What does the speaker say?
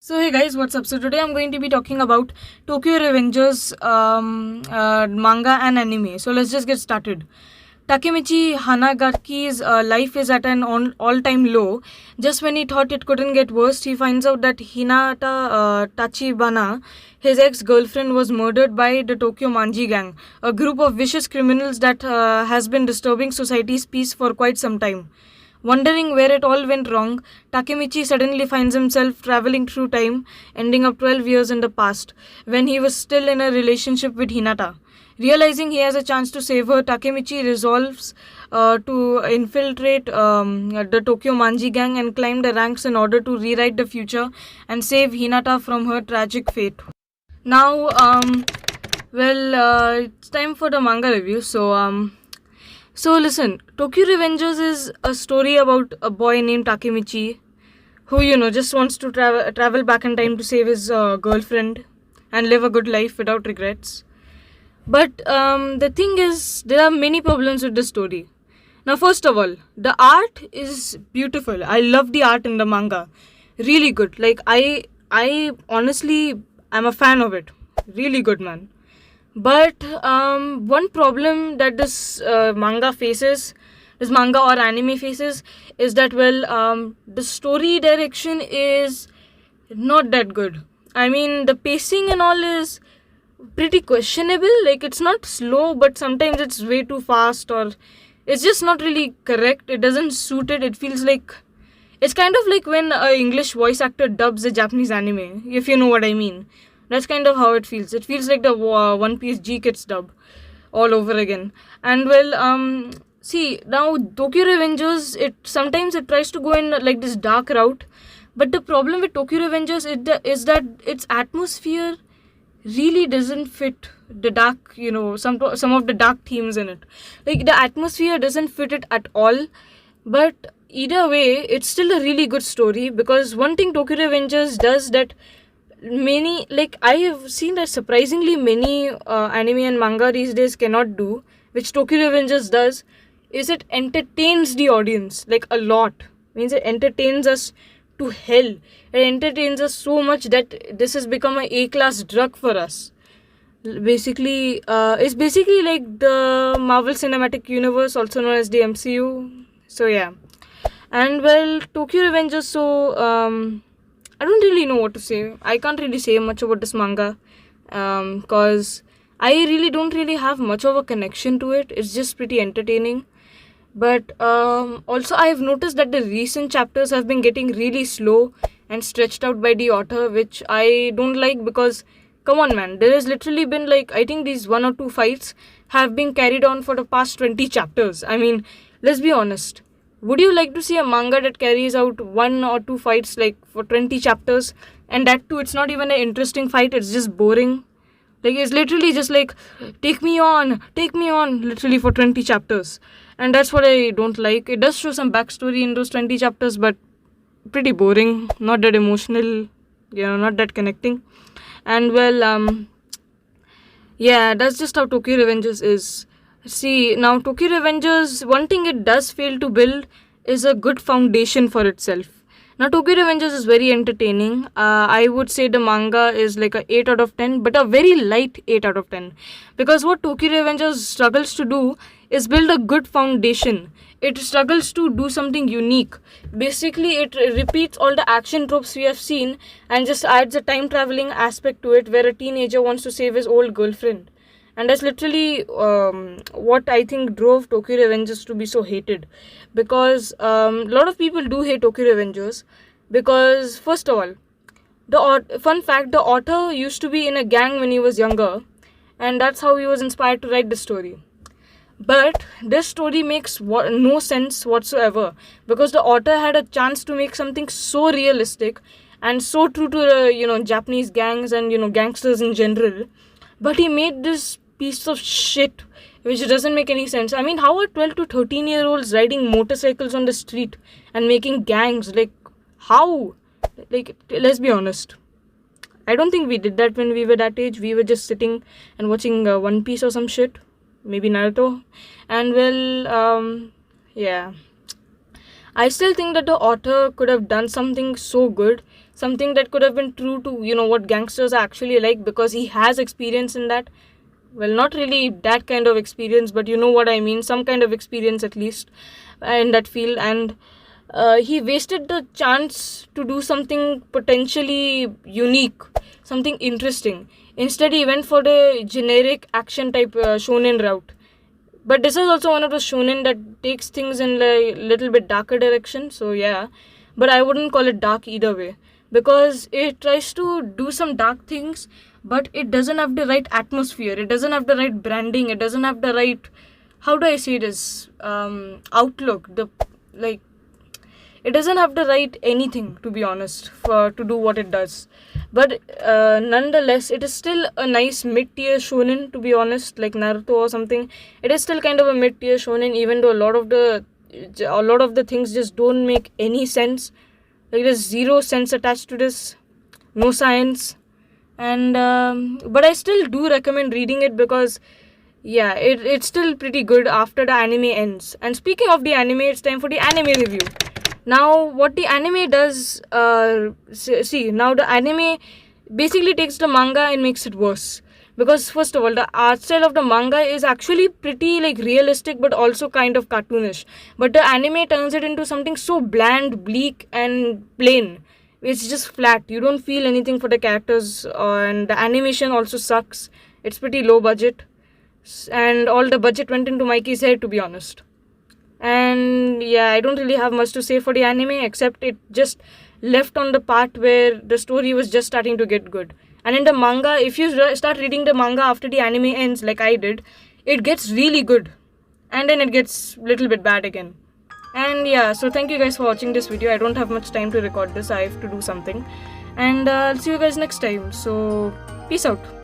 So hey guys, what's up? So today I'm going to be talking about Tokyo Revengers manga and anime. So let's just get started. Takemichi Hanagaki's life is at an all-time low. Just when he thought it couldn't get worse, he finds out that Hinata Tachibana, his ex-girlfriend, was murdered by the Tokyo Manji Gang, a group of vicious criminals that has been disturbing society's peace for quite some time. Wondering where it all went wrong, Takemichi suddenly finds himself traveling through time, ending up 12 years in the past, when he was still in a relationship with Hinata. Realizing he has a chance to save her, Takemichi resolves to infiltrate the Tokyo Manji gang and climb the ranks in order to rewrite the future and save Hinata from her tragic fate. Now, it's time for the manga review. So listen, Tokyo Revengers is a story about a boy named Takemichi who, just wants to travel back in time to save his girlfriend and live a good life without regrets. But the thing is, there are many problems with the story. Now, first of all, the art is beautiful. I love the art in the manga. Really good. Like, I honestly am a fan of it. Really good, man. But one problem that this manga or anime faces, is that the story direction is not that good. I mean, the pacing and all is pretty questionable. Like, it's not slow, but sometimes it's way too fast, or it's just not really correct. It doesn't suit it. It feels like it's kind of like when an English voice actor dubs a Japanese anime, if you know what I mean. That's kind of how it feels. It feels like the One Piece G Kids dub all over again. And see, now Tokyo Revengers, sometimes it tries to go in like this dark route. But the problem with Tokyo Revengers is that its atmosphere really doesn't fit the dark, some of the dark themes in it. Like, the atmosphere doesn't fit it at all. But either way, it's still a really good story, because one thing Tokyo Revengers does that I have seen that surprisingly many anime and manga these days cannot do, which Tokyo Revengers does, is it entertains the audience like a lot. Means it entertains us to hell. It entertains us so much that this has become a A-class drug for us. It's basically like the Marvel Cinematic Universe, also known as the MCU. So yeah, and Tokyo Revengers. I don't really know what to say. I can't really say much about this manga, because I really don't really have much of a connection to it. It's just pretty entertaining. But also, I have noticed that the recent chapters have been getting really slow and stretched out by the author, which I don't like, because, come on man, there has literally been I think these 1 or 2 fights have been carried on for the past 20 chapters. I mean, let's be honest. Would you like to see a manga that carries out 1 or 2 fights for 20 chapters, and that too, it's not even an interesting fight, it's just boring? It's literally just take me on, literally for 20 chapters. And that's what I don't like. It does show some backstory in those 20 chapters, but pretty boring, not that emotional, not that connecting. And that's just how Tokyo Revengers is. See, now Tokyo Revengers, one thing it does fail to build is a good foundation for itself. Now, Tokyo Revengers is very entertaining. I would say the manga is like a 8 out of 10, but a very light 8 out of 10. Because what Tokyo Revengers struggles to do is build a good foundation. It struggles to do something unique. Basically, it repeats all the action tropes we have seen and just adds a time traveling aspect to it, where a teenager wants to save his old girlfriend. And that's literally what I think drove Tokyo Revengers to be so hated. Because a lot of people do hate Tokyo Revengers. Because, first of all, fun fact, the author used to be in a gang when he was younger. And that's how he was inspired to write the story. But this story makes no sense whatsoever. Because the author had a chance to make something so realistic and so true to Japanese gangs and gangsters in general. But he made this piece of shit which doesn't make any sense. I mean, how are 12 to 13 year olds riding motorcycles on the street and making gangs? How? Let's be honest. I don't think we did that when we were that age. We were just sitting and watching One Piece or some shit. Maybe Naruto. And yeah. I still think that the author could have done something so good something that could have been true to, what gangsters are actually like, because he has experience in that. Well, not really that kind of experience, but you know what I mean, some kind of experience at least in that field. And he wasted the chance to do something potentially unique, something interesting. Instead, he went for the generic action type shonen route. But this is also one of the shonen that takes things in a little bit darker direction, so yeah. But I wouldn't call it dark either way, because it tries to do some dark things, but it doesn't have the right atmosphere, it doesn't have the right branding, it doesn't have the right, how do I say this, outlook, the, like, it doesn't have the right anything, to be honest, for to do what it does. But nonetheless, it is still a nice mid-tier shonen, to be honest, like Naruto or something. It is still kind of a mid-tier shonen, even though a lot of the things just don't make any sense. Like, there's zero sense attached to this, no science. And but I still do recommend reading it, because yeah, it's still pretty good after the anime ends. And speaking of the anime, it's time for the anime review. Now, what the anime does, see, now the anime basically takes the manga and makes it worse. Because first of all, the art style of the manga is actually pretty like realistic, but also kind of cartoonish. But the anime turns it into something so bland, bleak, and plain. It's just flat. You don't feel anything for the characters, and the animation also sucks. It's pretty low budget, and all the budget went into Mikey's head, to be honest. And yeah, I don't really have much to say for the anime, except it just left on the part where the story was just starting to get good. And in the manga, if you start reading the manga after the anime ends, like I did, it gets really good, and then it gets a little bit bad again. And yeah, so thank you guys for watching this video. I don't have much time to record this, I have to do something. And I'll see you guys next time, so peace out.